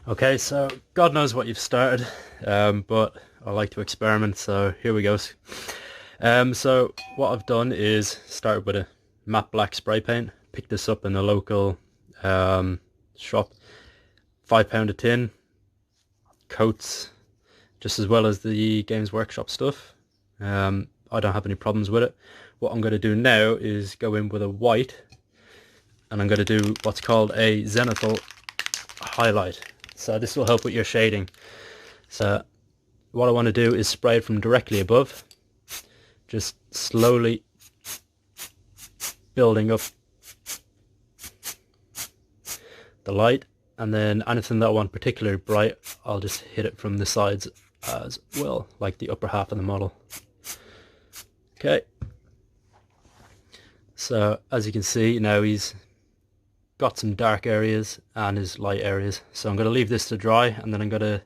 Okay, so God knows what you've started, but I like to experiment, so here we go. So what I've done is started with a matte black spray paint, picked this up in a local shop, £5 a tin, coats, just as well as the Games Workshop stuff. I don't have any problems with it. What I'm going to do now is go in with a white, and I'm going to do what's called a zenithal highlight. So this will help with your shading. So what I want to do is spray it from directly above, just slowly building up the light, and then anything that I want particularly bright, I'll just hit it from the sides as well, like the upper half of the model. Okay, so as you can see now he's got some dark areas and his light areas, so I'm going to leave this to dry and then I'm going to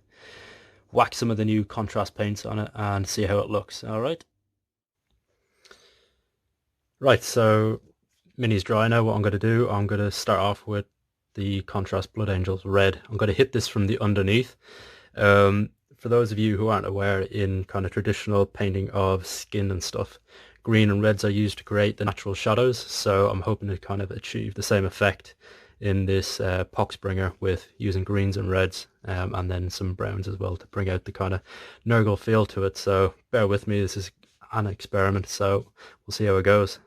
whack some of the new contrast paints on it and see how it looks. Alright, so Mini's dry now. What I'm going to do, I'm going to start off with the contrast Blood Angels red. I'm going to hit this from the underneath. For those of you who aren't aware, in kind of traditional painting of skin and stuff, green and reds are used to create the natural shadows, so I'm hoping to kind of achieve the same effect in this Poxbringer with using greens and reds, and then some browns as well to bring out the kind of Nurgle feel to it. So bear with me, this is an experiment, so we'll see how it goes.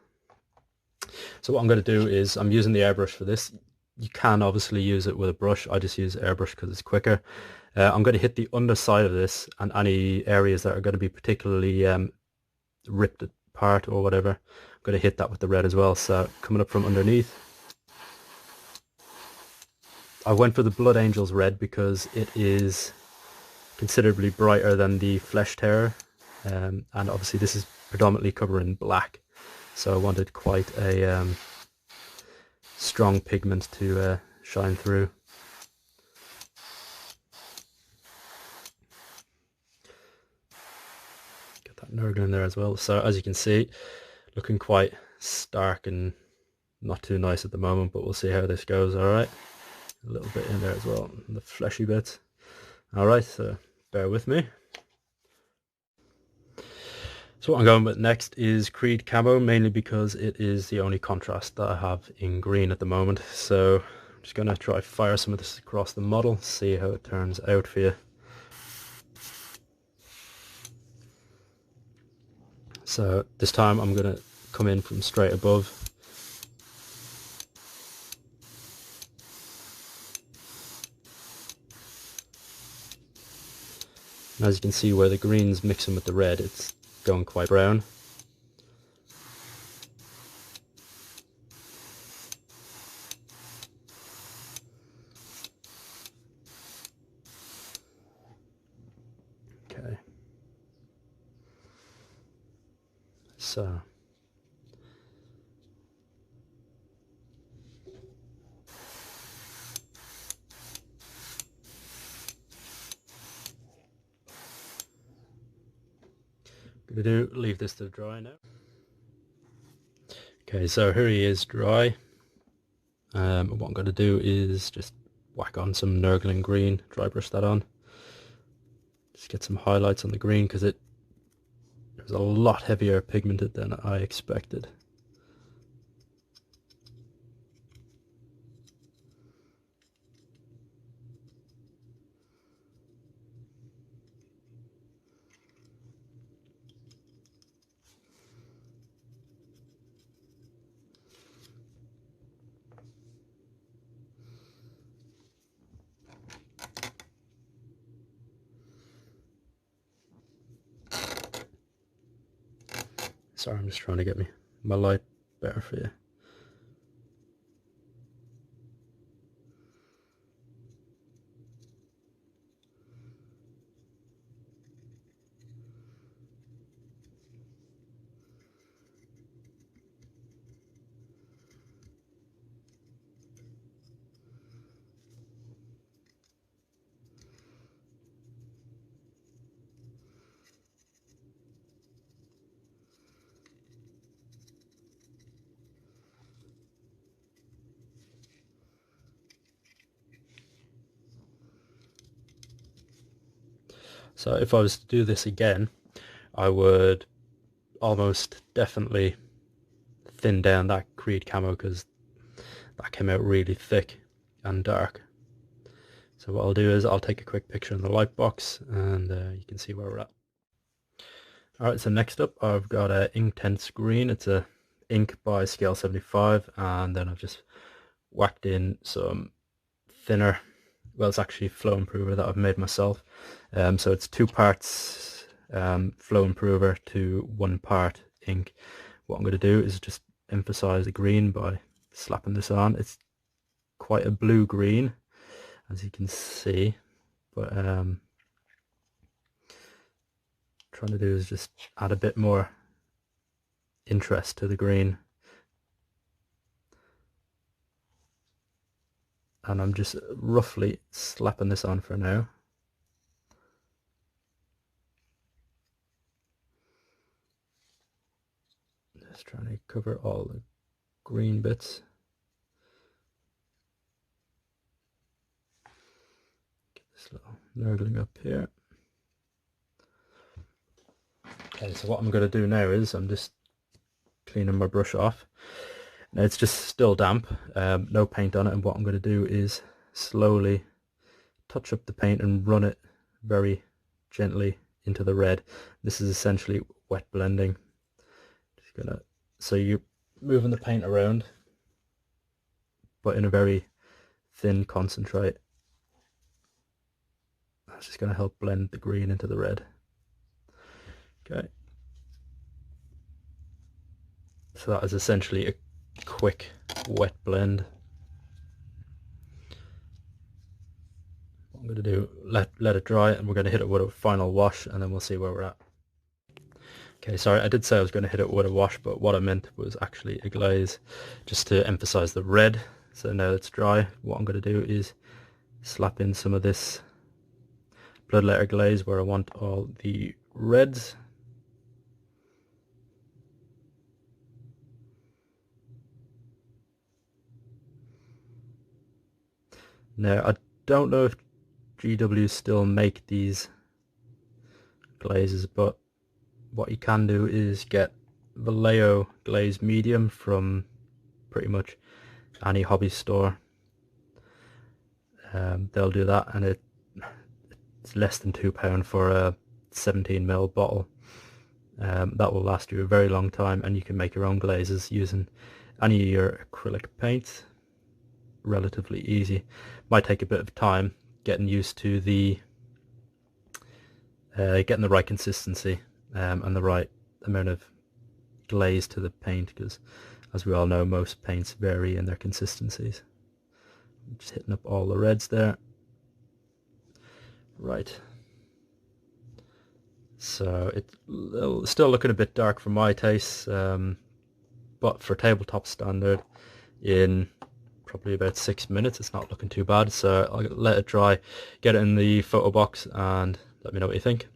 So what I'm going to do is I'm using the airbrush for this. You can obviously use it with a brush. I just use airbrush because it's quicker. I'm going to hit the underside of this and any areas that are going to be particularly ripped apart or whatever. I'm going to hit that with the red as well. So coming up from underneath. I went for the Blood Angels red because it is considerably brighter than the Flesh Terror. And obviously this is predominantly covering black. So I wanted quite a strong pigment to shine through. Get that Nurgle in there as well. So as you can see, looking quite stark and not too nice at the moment, but we'll see how this goes. Alright, a little bit in there as well, the fleshy bits. Alright, so bear with me. So what I'm going with next is Creed Camo, mainly because it is the only contrast that I have in green at the moment. So I'm just going to try fire some of this across the model, see how it turns out for you. So this time I'm going to come in from straight above. And as you can see where the green's mixing with the red, it's going quite brown. Okay. So gonna leave this to dry now. Okay, so here he is dry. What I'm going to do is just whack on some Nurgling green, dry brush that on. Just get some highlights on the green because it was a lot heavier pigmented than I expected. Sorry, I'm just trying to get my light better for you. So if I was to do this again, I would almost definitely thin down that Creed camo because that came out really thick and dark. So what I'll do is I'll take a quick picture in the light box and you can see where we're at. Alright, so next up I've got a Inktense Green. It's a ink by scale 75, and then I've just whacked in some thinner, well, it's actually flow improver that I've made myself. So it's 2 parts flow improver to 1 part ink. What I'm going to do is just emphasize the green by slapping this on. It's quite a blue green, as you can see, but trying to do is just add a bit more interest to the green. And I'm just roughly slapping this on for now. Just trying to cover all the green bits. Get this little nurgling up here. Okay, so what I'm going to do now is I'm just cleaning my brush off. Now it's just still damp, no paint on it, and what I'm going to do is slowly touch up the paint and run it very gently into the red. This is essentially wet blending. Just gonna, so you're moving the paint around, but in a very thin concentrate. That's just going to help blend the green into the red. Okay. So that is essentially a quick wet blend. What I'm going to do, let it dry, and we're going to hit it with a final wash, and then we'll see where we're at. Okay, sorry, I did say I was going to hit it with a wash, but what I meant was actually a glaze, just to emphasize the red. So now it's dry, what I'm going to do is slap in some of this bloodletter glaze where I want all the reds. Now, I don't know if GW still make these glazes, but what you can do is get Vallejo glaze medium from pretty much any hobby store. They'll do that, and it's less than £2 for a 17ml bottle. That will last you a very long time, and you can make your own glazes using any of your acrylic paints. Relatively easy. Might take a bit of time getting used to the getting the right consistency and the right amount of glaze to the paint, because as we all know, most paints vary in their consistencies. Just hitting up all the reds there. Right, so it's still looking a bit dark for my taste, but for tabletop standard, in probably about 6 minutes it's not looking too bad. So I'll let it dry, get it in the photo box, and let me know what you think.